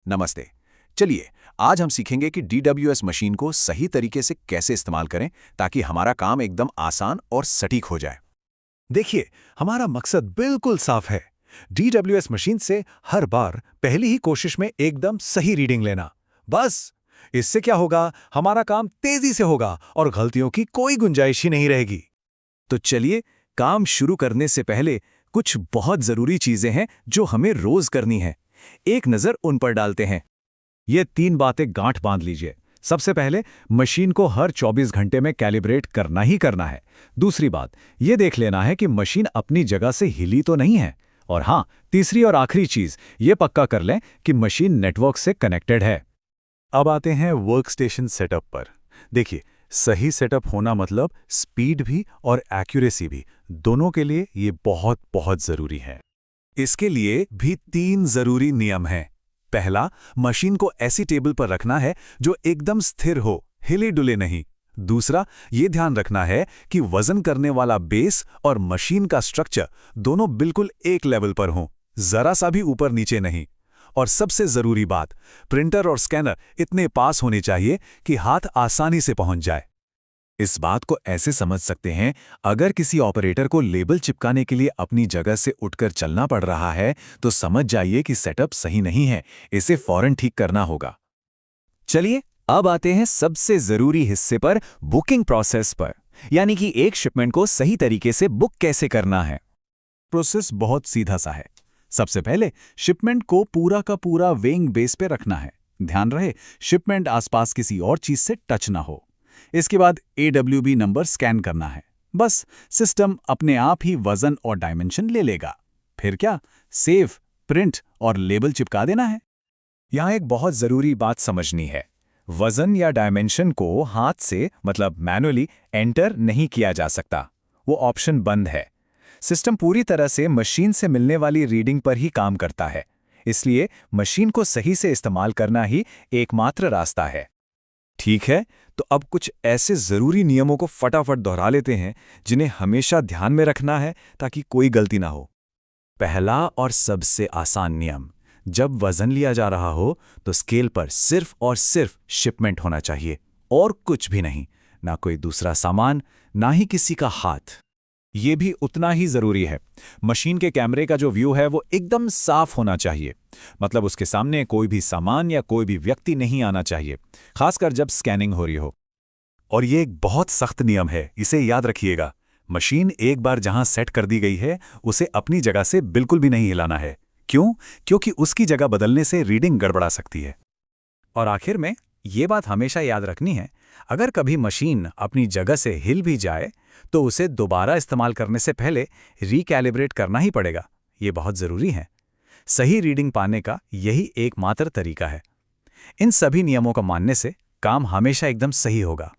नमस्ते। चलिए, आज हम सीखेंगे कि DWS मशीन को सही तरीके से कैसे इस्तेमाल करें ताकि हमारा काम एकदम आसान और सटीक हो जाए। देखिए, हमारा मकसद बिल्कुल साफ है। DWS मशीन से हर बार पहली ही कोशिश में एकदम सही रीडिंग लेना। बस इससे क्या होगा, हमारा काम तेजी से होगा और गलतियों की कोई गुंजाइश ही नहीं रहेगी। तो चलिए, काम शुरू करने से पहले कुछ बहुत जरूरी चीजें हैं जो हमें रोज करनी है। एक नजर उन पर डालते हैं। ये 3 बातें गांठ बांध लीजिए। सबसे पहले, मशीन को हर 24 घंटे में कैलिब्रेट करना ही करना है। दूसरी बात, ये देख लेना है कि मशीन अपनी जगह से हिली तो नहीं है। और हाँ, तीसरी और आखिरी चीज, ये पक्का कर लें कि मशीन नेटवर्क से कनेक्टेड है। अब आते हैं वर्कस्टेशन सेटअप पर। देखिए, सही सेटअप होना मतलब स्पीड भी और एक्यूरेसी भी, दोनों के लिए ये बहुत बहुत जरूरी है। इसके लिए भी 3 जरूरी नियम हैं। पहला, मशीन को ऐसी टेबल पर रखना है जो एकदम स्थिर हो, हिले डुले नहीं। दूसरा, ये ध्यान रखना है कि वजन करने वाला बेस और मशीन का स्ट्रक्चर दोनों बिल्कुल एक लेवल पर हों, जरा सा भी ऊपर नीचे नहीं। और सबसे जरूरी बात, प्रिंटर और स्कैनर इतने पास होने चाहिए कि हाथ आसानी से पहुंच जाए। इस बात को ऐसे समझ सकते हैं, अगर किसी ऑपरेटर को लेबल चिपकाने के लिए अपनी जगह से उठकर चलना पड़ रहा है, तो समझ जाइए कि सेटअप सही नहीं है, इसे फौरन ठीक करना होगा। चलिए, अब आते हैं सबसे जरूरी हिस्से पर, बुकिंग प्रोसेस पर, यानी कि एक शिपमेंट को सही तरीके से बुक कैसे करना है। प्रोसेस बहुत सीधा सा है। सबसे पहले शिपमेंट को पूरा का पूरा वेइंग बेस पे रखना है। ध्यान रहे, शिपमेंट आसपास किसी और चीज से टच ना हो। इसके बाद AWB नंबर स्कैन करना है। बस सिस्टम अपने आप ही वजन और डायमेंशन ले लेगा। फिर क्या, सेव, प्रिंट और लेबल चिपका देना है। यहाँ एक बहुत जरूरी बात समझनी है। वजन या डायमेंशन को हाथ से मतलब मैनुअली एंटर नहीं किया जा सकता, वो ऑप्शन बंद है। सिस्टम पूरी तरह से मशीन से मिलने वाली रीडिंग पर ही काम करता है, इसलिए मशीन को सही से इस्तेमाल करना ही एकमात्र रास्ता है। ठीक है, तो अब कुछ ऐसे जरूरी नियमों को फटाफट दोहरा लेते हैं जिन्हें हमेशा ध्यान में रखना है ताकि कोई गलती ना हो। पहला और सबसे आसान नियम, जब वजन लिया जा रहा हो तो स्केल पर सिर्फ और सिर्फ शिपमेंट होना चाहिए और कुछ भी नहीं, ना कोई दूसरा सामान, ना ही किसी का हाथ। ये भी उतना ही जरूरी है। मशीन के कैमरे का जो व्यू है वो एकदम साफ होना चाहिए, मतलब उसके सामने कोई भी सामान या कोई भी व्यक्ति नहीं आना चाहिए, खासकर जब स्कैनिंग हो रही हो। और ये एक बहुत सख्त नियम है, इसे याद रखिएगा। मशीन एक बार जहां सेट कर दी गई है, उसे अपनी जगह से बिल्कुल भी नहीं हिलाना है। क्यों? क्योंकि उसकी जगह बदलने से रीडिंग गड़बड़ा सकती है। और आखिर में ये बात हमेशा याद रखनी है, अगर कभी मशीन अपनी जगह से हिल भी जाए तो उसे दोबारा इस्तेमाल करने से पहले रिकैलिब्रेट करना ही पड़ेगा। ये बहुत ज़रूरी है। सही रीडिंग पाने का यही एकमात्र तरीका है। इन सभी नियमों को मानने से काम हमेशा एकदम सही होगा।